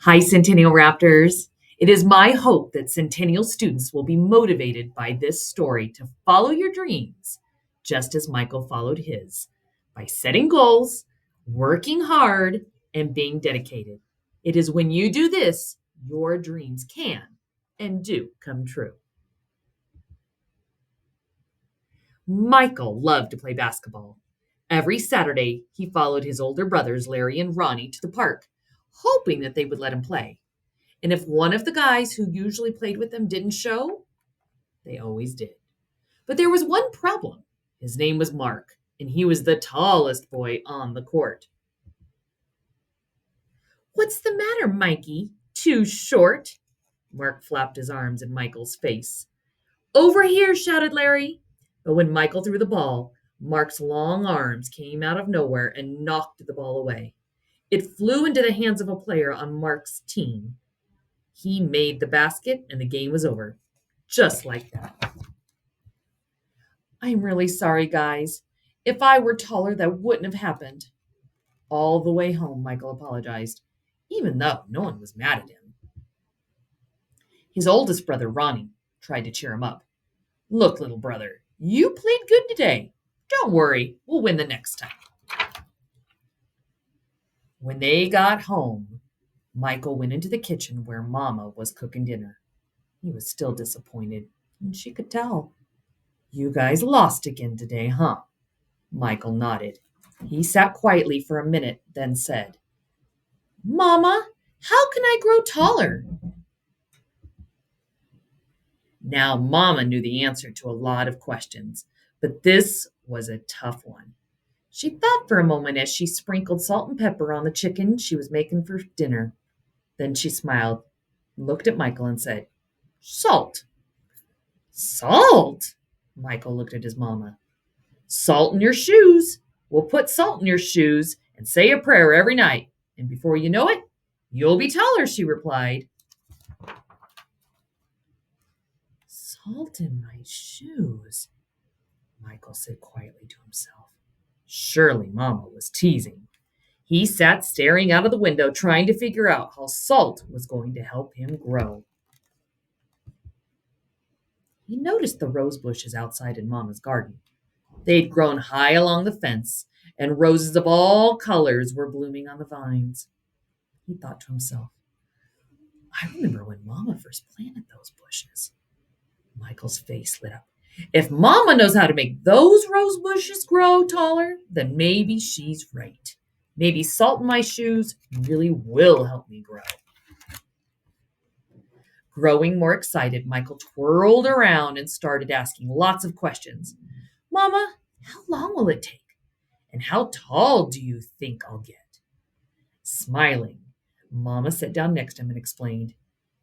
Hi, Centennial Raptors. It is my hope that Centennial students will be motivated by this story to follow your dreams, just as Michael followed his, by setting goals, working hard, and being dedicated. It is when you do this, your dreams can and do come true. Michael loved to play basketball. Every Saturday, he followed his older brothers, Larry and Ronnie, to the park, hoping that they would let him play. And if one of the guys who usually played with them didn't show, they always did. But there was one problem. His name was Mark, and he was the tallest boy on the court. What's the matter, Mikey? Too short? Mark flapped his arms in Michael's face. Over here, shouted Larry. But when Michael threw the ball, Mark's long arms came out of nowhere and knocked the ball away. It flew into the hands of a player on Mark's team. He made the basket, and the game was over. Just like that. I'm really sorry, guys. If I were taller, that wouldn't have happened. All the way home, Michael apologized, even though no one was mad at him. His oldest brother, Ronnie, tried to cheer him up. Look, little brother, you played good today. Don't worry, we'll win the next time. When they got home, Michael went into the kitchen where Mama was cooking dinner. He was still disappointed, and she could tell. You guys lost again today, huh? Michael nodded. He sat quietly for a minute, then said, Mama, how can I grow taller? Now, Mama knew the answer to a lot of questions, but this was a tough one. She thought for a moment as she sprinkled salt and pepper on the chicken she was making for dinner. Then she smiled, looked at Michael, and said, Salt. Salt? Michael looked at his mama. Salt in your shoes. We'll put salt in your shoes and say a prayer every night. And before you know it, you'll be taller, she replied. Salt in my shoes, Michael said quietly to himself. Surely Mama was teasing. He sat staring out of the window, trying to figure out how salt was going to help him grow. He noticed the rose bushes outside in Mama's garden. They'd grown high along the fence, and roses of all colors were blooming on the vines. He thought to himself, I remember when Mama first planted those bushes. Michael's face lit up. If Mama knows how to make those rose bushes grow taller, then maybe she's right. Maybe salt in my shoes really will help me grow. Growing more excited, Michael twirled around and started asking lots of questions. Mama, how long will it take? And how tall do you think I'll get? Smiling, Mama sat down next to him and explained,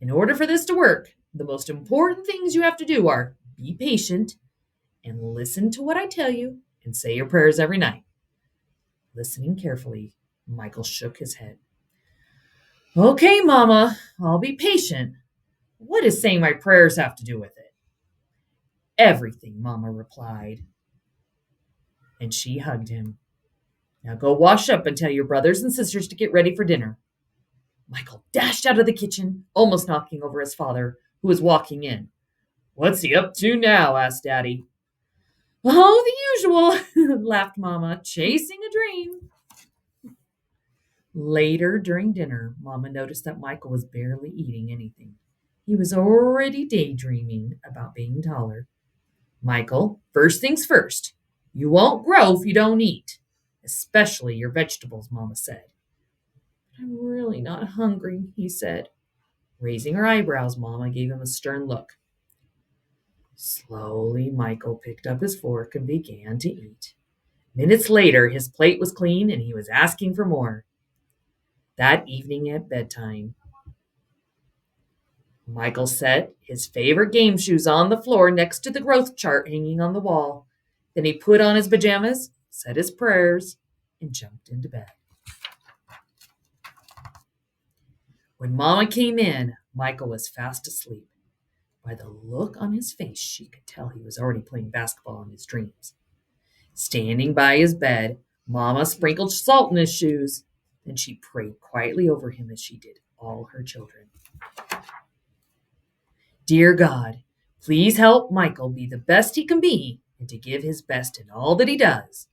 in order for this to work, the most important things you have to do are be patient and listen to what I tell you and say your prayers every night. Listening carefully, Michael shook his head. Okay, Mama, I'll be patient. What does saying my prayers have to do with it? Everything, Mama replied. And she hugged him. Now go wash up and tell your brothers and sisters to get ready for dinner. Michael dashed out of the kitchen, almost knocking over his father, who was walking in. What's he up to now? Asked Daddy. Oh, the usual, laughed Mama, chasing a dream. Later during dinner, Mama noticed that Michael was barely eating anything. He was already daydreaming about being taller. Michael, first things first. You won't grow if you don't eat, especially your vegetables, Mama said. I'm really not hungry, he said. Raising her eyebrows, Mama gave him a stern look. Slowly, Michael picked up his fork and began to eat. Minutes later, his plate was clean and he was asking for more. That evening at bedtime, Michael set his favorite game shoes on the floor next to the growth chart hanging on the wall. Then he put on his pajamas, said his prayers, and jumped into bed. When Mama came in, Michael was fast asleep. By the look on his face, she could tell he was already playing basketball in his dreams. Standing by his bed, Mama sprinkled salt in his shoes. Then she prayed quietly over him as she did all her children. Dear God, please help Michael be the best he can be and to give his best in all that he does.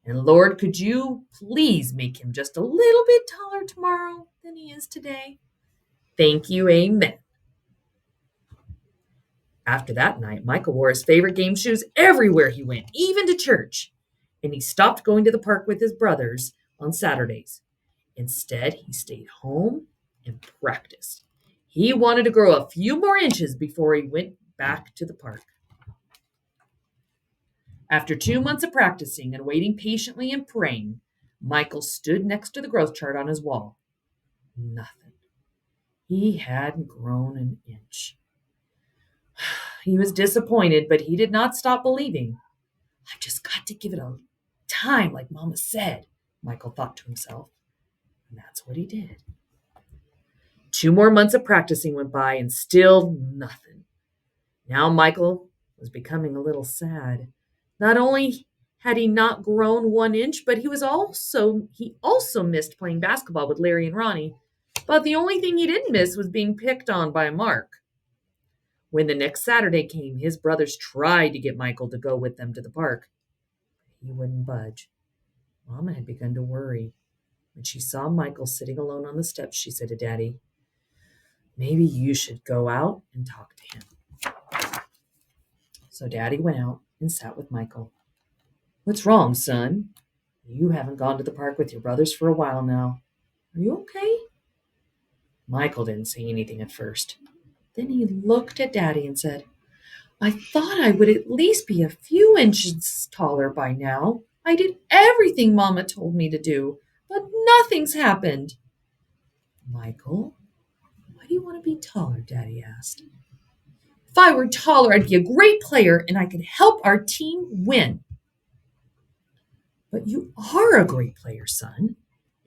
And Lord, could you please make him just a little bit taller tomorrow than he is today? Thank you, amen. After that night, Michael wore his favorite game shoes everywhere he went, even to church. And he stopped going to the park with his brothers on Saturdays. Instead, he stayed home and practiced. He wanted to grow a few more inches before he went back to the park. After 2 months of practicing and waiting patiently and praying, Michael stood next to the growth chart on his wall. Nothing. He hadn't grown an inch. He was disappointed, but he did not stop believing. I've just got to give it a time, like Mama said, Michael thought to himself. And that's what he did. 2 more months of practicing went by and still nothing. Now Michael was becoming a little sad. Not only had he not grown 1 inch, but he also missed playing basketball with Larry and Ronnie. But the only thing he didn't miss was being picked on by Mark. When the next Saturday came, his brothers tried to get Michael to go with them to the park. He wouldn't budge. Mama had begun to worry. When she saw Michael sitting alone on the steps, she said to Daddy, maybe you should go out and talk to him. So Daddy went out and sat with Michael. What's wrong, son? You haven't gone to the park with your brothers for a while now. Are you okay? Michael didn't say anything at first. Then he looked at Daddy and said, I thought I would at least be a few inches taller by now. I did everything Mama told me to do, but nothing's happened. Michael, why do you want to be taller? Daddy asked. If I were taller, I'd be a great player and I could help our team win. But you are a great player, son,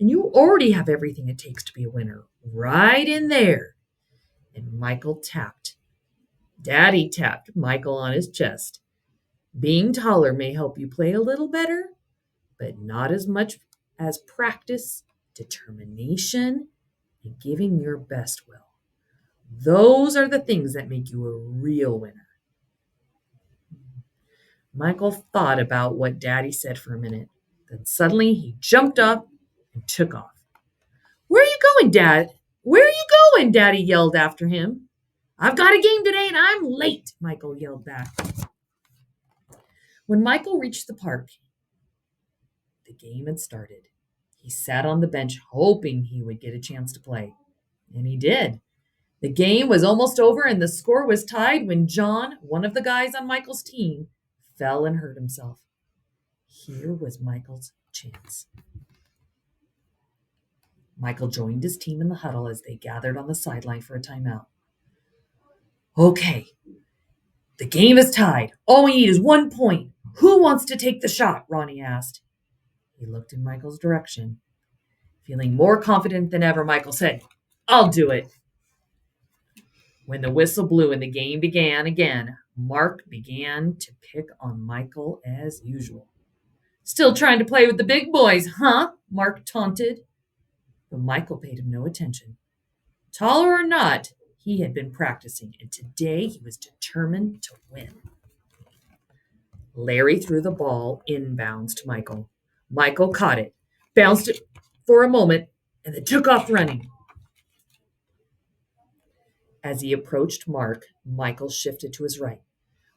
and you already have everything it takes to be a winner, right in there. And Daddy tapped Michael on his chest. Being taller may help you play a little better, but not as much as practice, determination, and giving your best will. Those are the things that make you a real winner. Michael thought about what Daddy said for a minute. Then suddenly he jumped up and took off. Where are you going, Dad? Where are you going? Daddy yelled after him. I've got a game today and I'm late, Michael yelled back. When Michael reached the park, the game had started. He sat on the bench hoping he would get a chance to play. And he did. The game was almost over and the score was tied when John, one of the guys on Michael's team, fell and hurt himself. Here was Michael's chance. Michael joined his team in the huddle as they gathered on the sideline for a timeout. Okay, the game is tied. All we need is 1 point. Who wants to take the shot? Ronnie asked. He looked in Michael's direction. Feeling more confident than ever, Michael said, I'll do it. When the whistle blew and the game began again, Mark began to pick on Michael as usual. Still trying to play with the big boys, huh? Mark taunted. But Michael paid him no attention. Taller or not, he had been practicing, and today he was determined to win. Larry threw the ball inbounds to Michael. Michael caught it, bounced it for a moment, and then took off running. As he approached Mark, Michael shifted to his right.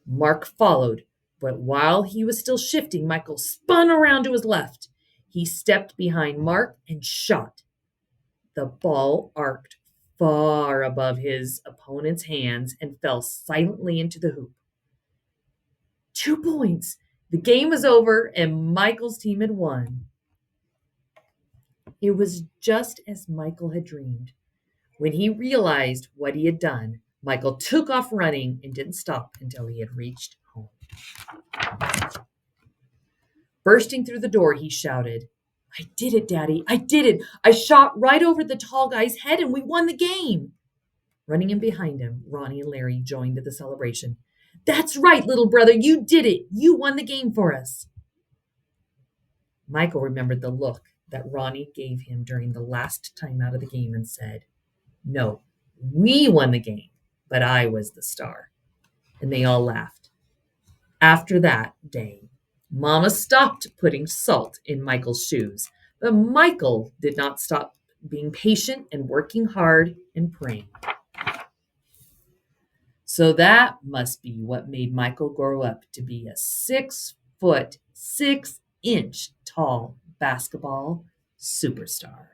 Mark followed, but while he was still shifting, Michael spun around to his left. He stepped behind Mark and shot. The ball arced far above his opponent's hands and fell silently into the hoop. 2 points. The game was over and Michael's team had won. It was just as Michael had dreamed. When he realized what he had done, Michael took off running and didn't stop until he had reached home. Bursting through the door, he shouted, I did it, Daddy. I did it. I shot right over the tall guy's head and we won the game. Running in behind him, Ronnie and Larry joined in the celebration. That's right, little brother. You did it. You won the game for us. Michael remembered the look that Ronnie gave him during the last time out of the game and said, No, we won the game, but I was the star." And they all laughed. After that day, Mama stopped putting salt in Michael's shoes, but Michael did not stop being patient and working hard and praying. So that must be what made Michael grow up to be a 6 foot, 6 inch tall basketball superstar.